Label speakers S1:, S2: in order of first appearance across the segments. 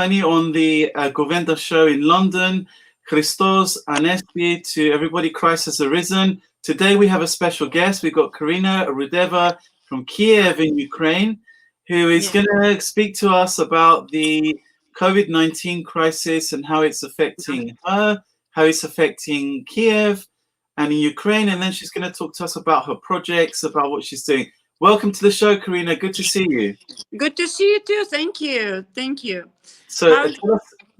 S1: On the Gouventa show in London. Christos Anesti to everybody, Christ has arisen. Today we have a special guest. We've got Karina Rudeva from Kyiv in Ukraine, who is going to speak to us about the COVID-19 crisis and how it's affecting her, how it's affecting Kyiv and in Ukraine. And then she's going to talk to us about her projects, about what she's doing. Welcome to the show, Karina. Good to see you.
S2: Good to see you too. Thank you. Thank you.
S1: So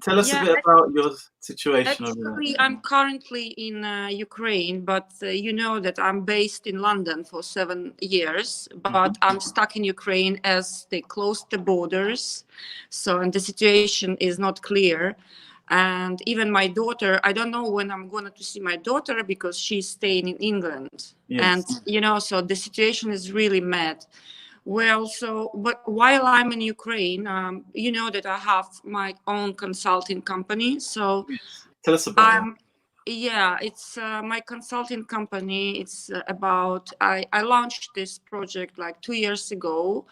S1: tell us a bit about your situation.
S2: Actually, I'm currently in Ukraine, but you know that I'm based in London for 7 years, but I'm stuck in Ukraine as they closed the borders. So, and the situation is not clear. And even my daughter, I don't know when I'm going to see my daughter because she's staying in England. Yes. And, you know, so the situation is really mad. Well, so, but while I'm in Ukraine, you know that I have my own consulting company. So
S1: tell us about it.
S2: Yeah, it's my consulting company. It's about, I launched this project like 2 years ago,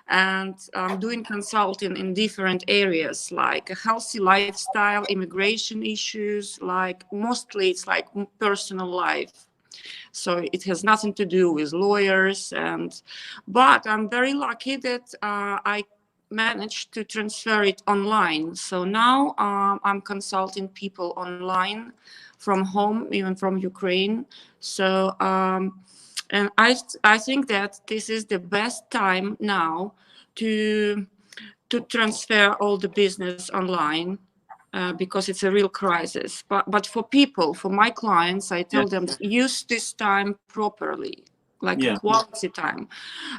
S2: and I'm doing consulting in different areas like a healthy lifestyle, immigration issues, like mostly it's like personal life. So it has nothing to do with lawyers, but I'm very lucky that I managed to transfer it online. So now I'm consulting people online from home, even from Ukraine. So and I think that this is the best time now to transfer all the business online. Because it's a real crisis. But for people, for my clients, I tell them use this time properly, like quality time.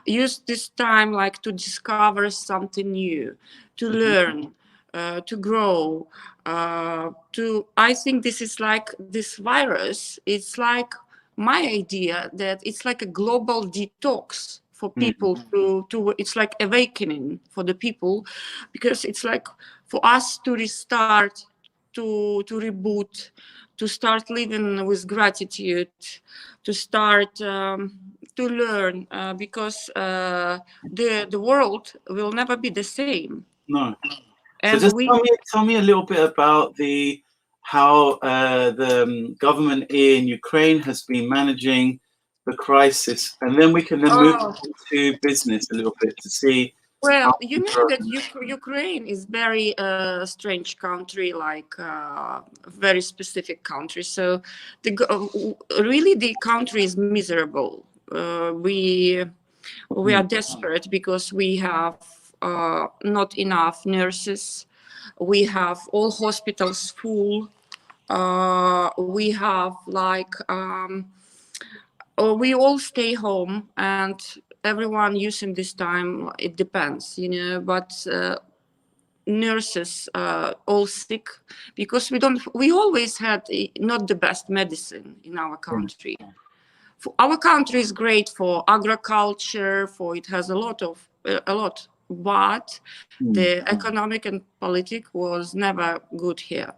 S2: Use this time like to discover something new, to learn, to grow. I think this is like this virus. It's like my idea that it's like a global detox for people to it's like awakening for the people, because it's like for us to restart, to reboot, to start living with gratitude, to start to learn, because the world will never be the same.
S1: No. And so just tell me a little bit about how the government in Ukraine has been managing the crisis, and then we can move into business a little bit to see.
S2: Well, you know that Ukraine is very strange country, like very specific country. So really the country is miserable. We are desperate because we have not enough nurses. We have all hospitals full. We have like we all stay home, and everyone using this time, it depends, you know, but nurses all sick because we always had not the best medicine in our country. Our country is great for agriculture, it has a lot, but the economic and politics was never good here.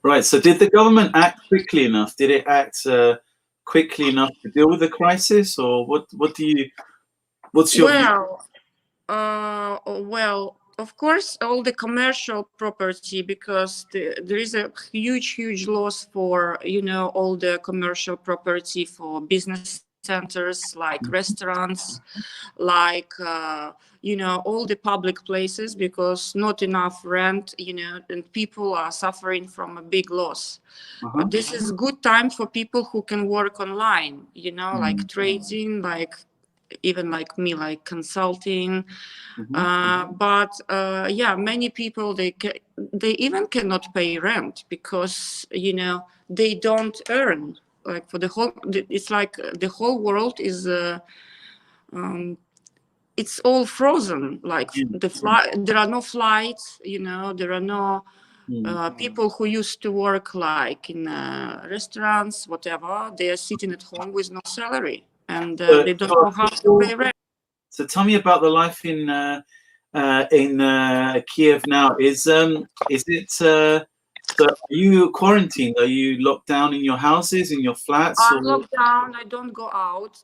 S1: Right. So did the government act quickly enough? Did it act quickly enough to deal with the crisis, or what's your
S2: well, of course, all the commercial property, because there is a huge loss for, you know, all the commercial property for business centers, like restaurants, like you know, all the public places, because not enough rent, you know, and people are suffering from a big loss. But this is good time for people who can work online, you know, like trading, like even like me, like consulting. But yeah, many people, they even cannot pay rent because, you know, they don't earn. Like for the whole, it's like the whole world is it's all frozen. Like there are no flights, you know, there are no people who used to work like in restaurants, whatever. They are sitting at home with no salary, and they don't know how to pay rent.
S1: So tell me about the life in Kyiv now. Is it? So are you quarantined? Are you locked down in your houses, in your flats?
S2: I'm locked down. I don't go out.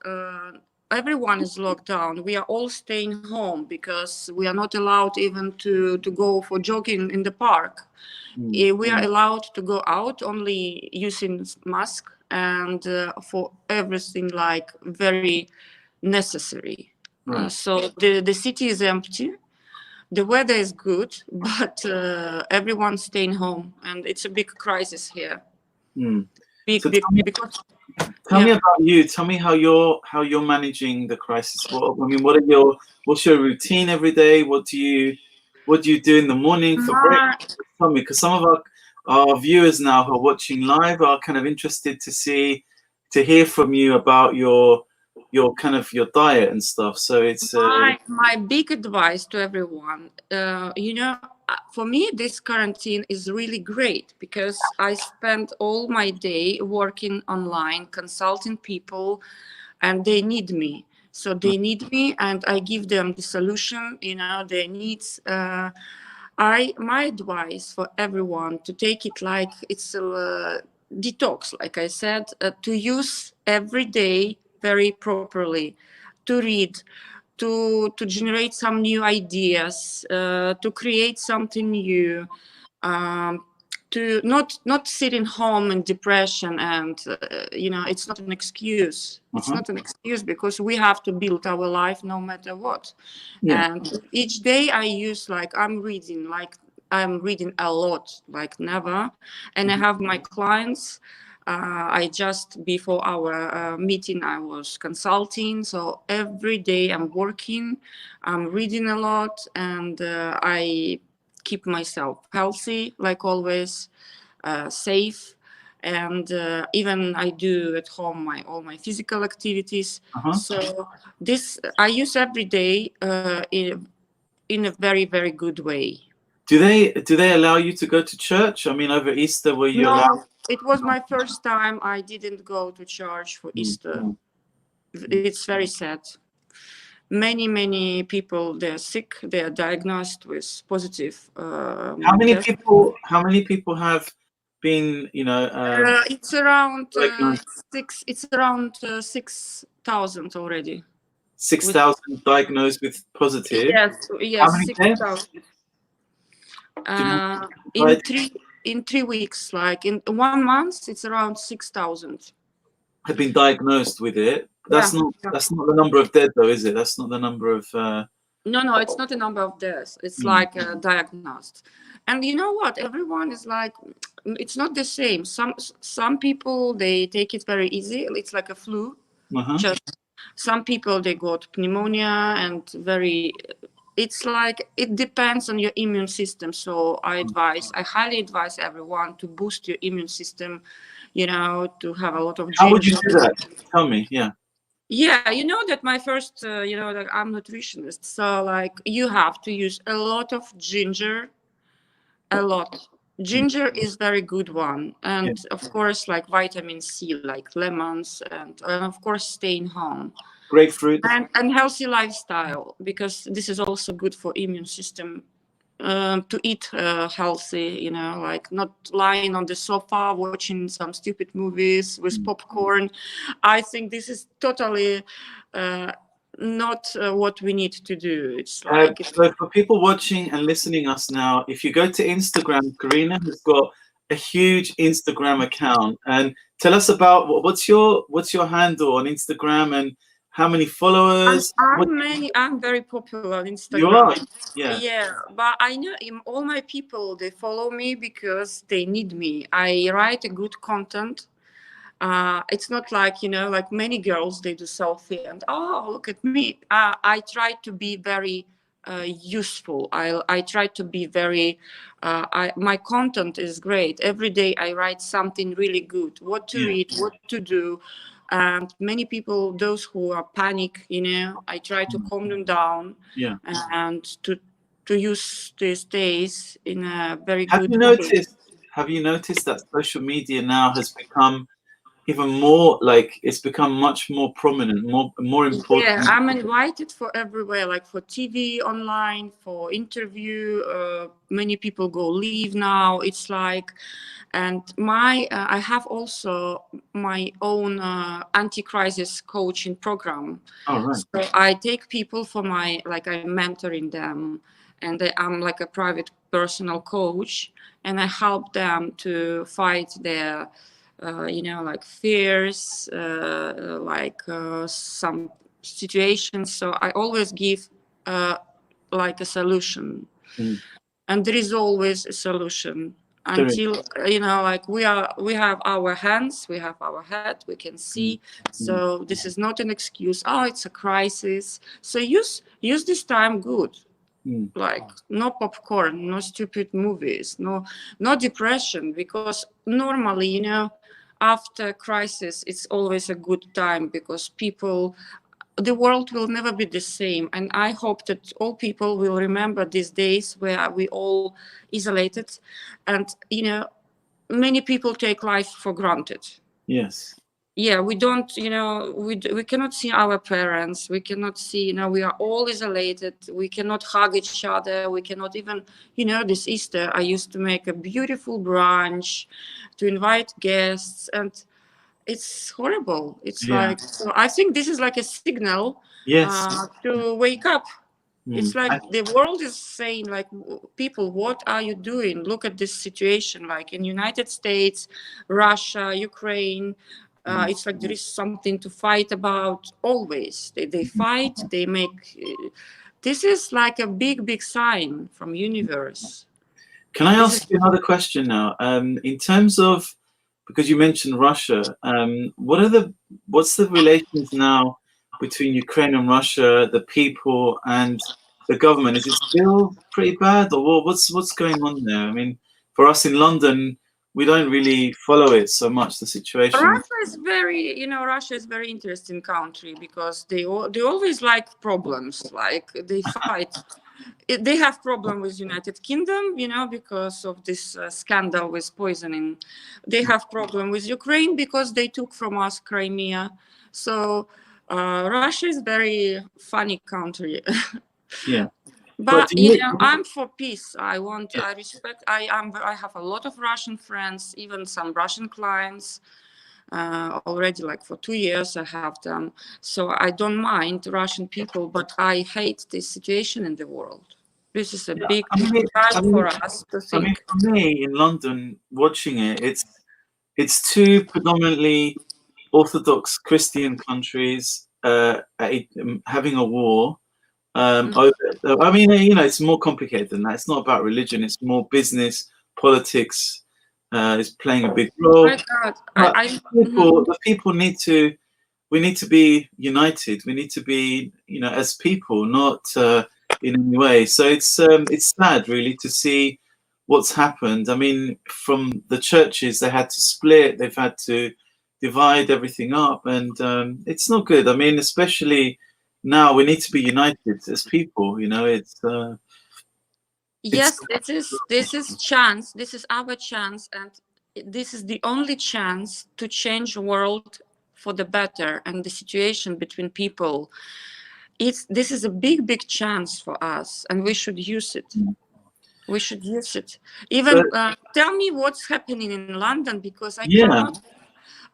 S2: everyone is locked down. We are all staying home because we are not allowed even to go for jogging in the park. We are allowed to go out only using mask and for everything like very necessary.
S1: Right.
S2: So the city is empty. The weather is good, but everyone's staying home, and it's a big crisis here.
S1: So
S2: Because
S1: tell me about you. Tell me how you're managing the crisis. What's your routine every day? What do you do in the morning for breakfast? Tell me, because some of our viewers now who are watching live are kind of interested to hear from you about your kind of your diet and stuff. So it's
S2: my big advice to everyone. For me, this quarantine is really great because I spend all my day working online, consulting people, and they need me. So they need me, and I give them the solution, their needs. My advice for everyone to take it like it's a detox, like I said, to use every day very properly, to read, to generate some new ideas, to create something new, to not sitting home in depression. And it's not an excuse. It's not an excuse because we have to build our life no matter what. And each day I use I'm reading a lot, like never. And I have my clients. I just before our meeting I was consulting, so every day I'm working, I'm reading a lot, and I keep myself healthy like always, safe, and even I do at home all my physical activities. So this I use every day in a very, very good way.
S1: Do they allow you to go to church? I mean, over Easter, were you allowed?
S2: No, it was my first time. I didn't go to church for Easter. It's very sad. Many people, they're sick. They are diagnosed with positive.
S1: How many people have been?
S2: It's around
S1: diagnosed?
S2: It's around 6,000 already.
S1: 6,000 diagnosed with positive.
S2: Yes,
S1: How many
S2: 6,000. In 3 weeks, like in 1 month, it's around 6,000.
S1: Have been diagnosed with it. That's not the number of dead, though, is it? That's not the number of.
S2: No, it's not a number of deaths. It's like diagnosed. And you know what? Everyone is like, it's not the same. Some people, they take it very easy. It's like a flu. Just some people, they got pneumonia and it's like, it depends on your immune system. So I highly advise everyone to boost your immune system, to have a lot of ginger.
S1: How would you do that? Tell me,
S2: Yeah, you know that my first, that I'm nutritionist. So like you have to use a lot of ginger, a lot. Ginger is very good one. And of course, like vitamin C, like lemons, and of course, staying home.
S1: Grapefruit.
S2: And healthy lifestyle, because this is also good for immune system. To eat healthy, like not lying on the sofa watching some stupid movies with popcorn. I think this is totally not what we need to do. It's like
S1: so for people watching and listening us now, if you go to Instagram, Karina has got a huge Instagram account, and tell us about what's your handle on Instagram and how many followers?
S2: I'm very popular on Instagram.
S1: You are?
S2: Yeah, but I know all my people, they follow me because they need me. I write a good content. It's not like, like many girls, they do selfie and, oh, look at me. I try to be very useful. I try to be very, my content is great. Every day I write something really good, what to read, what to do. And many people, those who are panic, I try to calm them down and to use these days in a very good way.
S1: Have you noticed that social media now has become even more, like it's become much more prominent, more important.
S2: Yeah, I'm invited for everywhere, like for TV, online, for interview. Many people go leave now. It's like, and I have also my own anti-crisis coaching program.
S1: Oh, right.
S2: So I take people for like I'm mentoring them, and I'm like a private personal coach, and I help them to fight their like fears, some situations. So I always give like a solution, and there is always a solution until like we have our hands, we have our head, we can see. So this is not an excuse. Oh, it's a crisis. So use this time good. Like no popcorn, no stupid movies, no depression, because normally, after crisis it's always a good time, because the world will never be the same. And I hope that all people will remember these days where we all isolated, and many people take life for granted.
S1: Yes.
S2: Yeah, we don't, we cannot see our parents, we cannot see, we are all isolated, we cannot hug each other, we cannot even, this Easter I used to make a beautiful brunch to invite guests, and it's horrible. It's like, so I think this is like a signal to wake up. It's like the world is saying, like, people, what are you doing? Look at this situation, like in United States, Russia, Ukraine. It's like there is something to fight about always. They fight, they make... this is like a big sign from universe.
S1: Can I ask you another question now? In terms of, because you mentioned Russia, what's the relations now between Ukraine and Russia, the people and the government? Is it still pretty bad, or what's going on there? I mean, for us in London, we don't really follow it so much, the situation.
S2: Russia is very interesting country, because they always like problems, like they fight. They have problem with United Kingdom, because of this scandal with poisoning. They have problem with Ukraine because they took from us Crimea. So Russia is very funny country.
S1: Yeah.
S2: But I'm for peace. I respect. I have a lot of Russian friends, even some Russian clients. Already, like for 2 years, I have them. So I don't mind Russian people, but I hate this situation in the world. This is a big time for us to think.
S1: I mean, for me in London, watching it's two predominantly Orthodox Christian countries having a war. I mean, it's more complicated than that. It's not about religion. It's more business, politics is playing a big role.
S2: My God.
S1: The people we need to be united. We need to be, as people, not in any way. So it's sad, really, to see what's happened. I mean, from the churches, they had to split. They've had to divide everything up, and it's not good. I mean, especially now, we need to be united as people. It's
S2: yes, this is chance. This is our chance, and this is the only chance to change the world for the better, and the situation between people. This is a big chance for us, and we should use it. We should use it. Even tell me what's happening in London, because I cannot.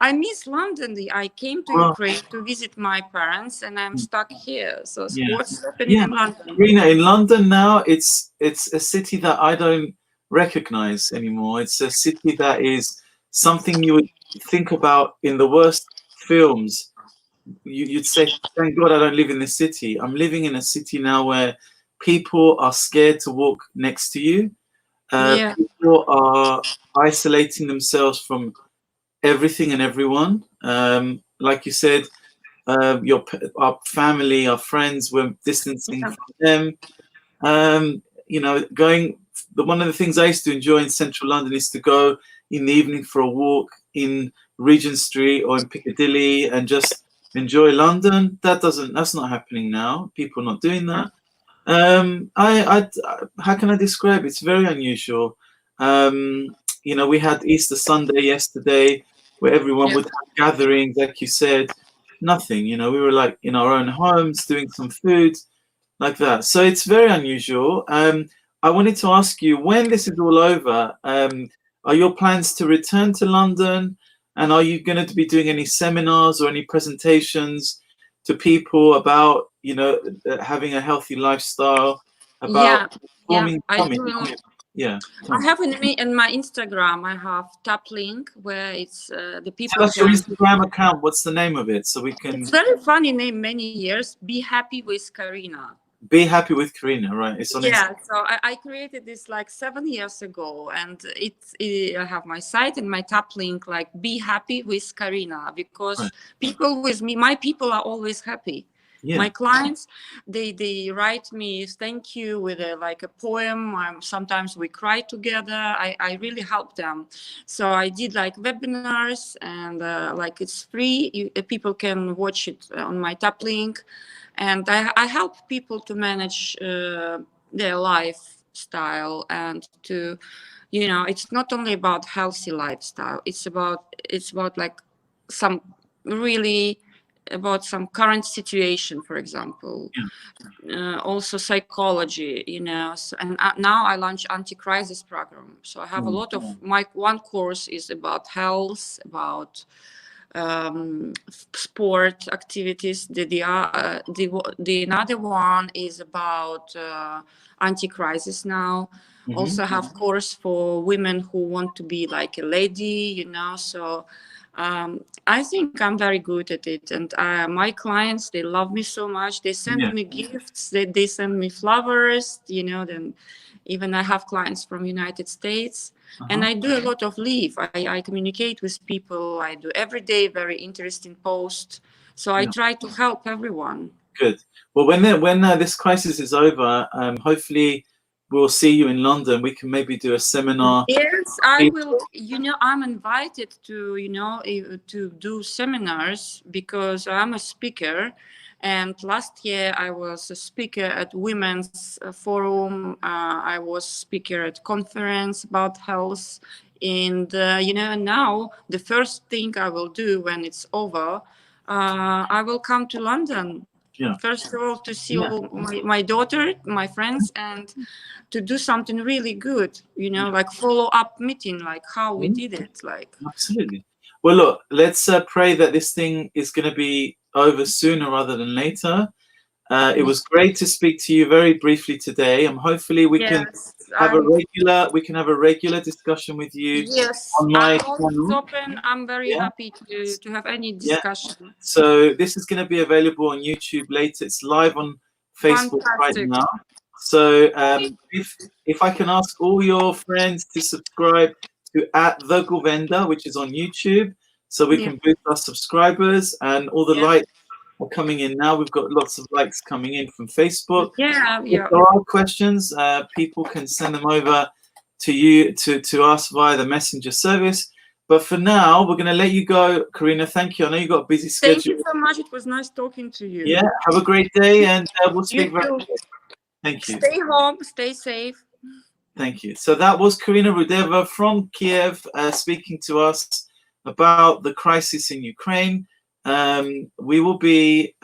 S2: I miss London. I came to Ukraine to visit my parents, and I'm stuck here. So what's happening in London?
S1: Karina, in London now, it's a city that I don't recognize anymore. It's a city that is something you would think about in the worst films. You'd say, thank God I don't live in this city. I'm living in a city now where people are scared to walk next to you. People are isolating themselves from everything and everyone. Like you said, our family, our friends, we're distancing from them. One of the things I used to enjoy in central London is to go in the evening for a walk in Regent Street or in Piccadilly and just enjoy London. That's not happening now. People are not doing that. How can I describe it? It's very unusual. We had Easter Sunday yesterday. where everyone would have gatherings, like you said. Nothing, you know, we were like in our own homes doing some food like that. So it's very unusual. I wanted to ask you, when this is all over, are your plans to return to London? And are you going to be doing any seminars or any presentations to people about, you know, having a healthy lifestyle? About forming,
S2: I do. I have in my Instagram, I have tap link where it's the people.
S1: Tell us your Instagram account. What's the name of it, so we can?
S2: It's very funny name. Many years. Be happy with Karina.
S1: Be happy with Karina, right? It's on Instagram.
S2: So I created this like 7 years ago, and I have my site and my tap link like be happy with Karina, because people with me, my people are always happy. My clients, they write me thank you with like a poem. Sometimes we cry together. I really help them. So I did like webinars, and like it's free. People can watch it on my tap link. And I help people to manage their lifestyle, and to, you know, it's not only about healthy lifestyle. It's about like some really about some current situation, for example, also psychology, you know. So, and now I launch anti-crisis program. So I have a lot of my one course is about health, about sport activities. The another one is about anti-crisis now. Also have course for women who want to be like a lady, you know. So I think I'm very good at it, and my clients, they love me so much. They send me gifts, they send me flowers, you know. Then even I have clients from United States. And I do a lot of live. I communicate with people. I do every day very interesting posts. So I try to help everyone.
S1: Good. Well, when this crisis is over, hopefully we'll see you in London. We can maybe do a seminar.
S2: Yes, I will. You know, I'm invited to, you know, to do seminars because I'm a speaker. And last year I was a speaker at Women's Forum. I was speaker at conference about health. And, you know, now the first thing I will do when it's over, I will come to London. First of all, to see my daughter, my friends, and to do something really good, you know, like follow-up meeting, like how we did it. Like
S1: absolutely. Well, look, let's pray that this thing is going to be over sooner rather than later. It was great to speak to you very briefly today, and hopefully we can have a regular discussion with you. On my channel.
S2: Open. I'm very happy to have any discussion.
S1: So this is going to be available on YouTube later. It's live on Facebook right now. So if I can ask all your friends to subscribe to @the Gouventa, which is on YouTube, so we can boost our subscribers, and all the likes are coming in now. We've got lots of likes coming in from Facebook. If there are questions, people can send them over to you to us via the messenger service. But for now, we're going to let you go, Karina. Thank you. I know you got a busy schedule.
S2: Thank you so much. It was nice talking to you.
S1: Yeah. Have a great day, and we'll speak very soon. Thank you.
S2: Stay home. Stay safe.
S1: Thank you. So that was Karina Rudeva from Kyiv speaking to us about the crisis in Ukraine. We will be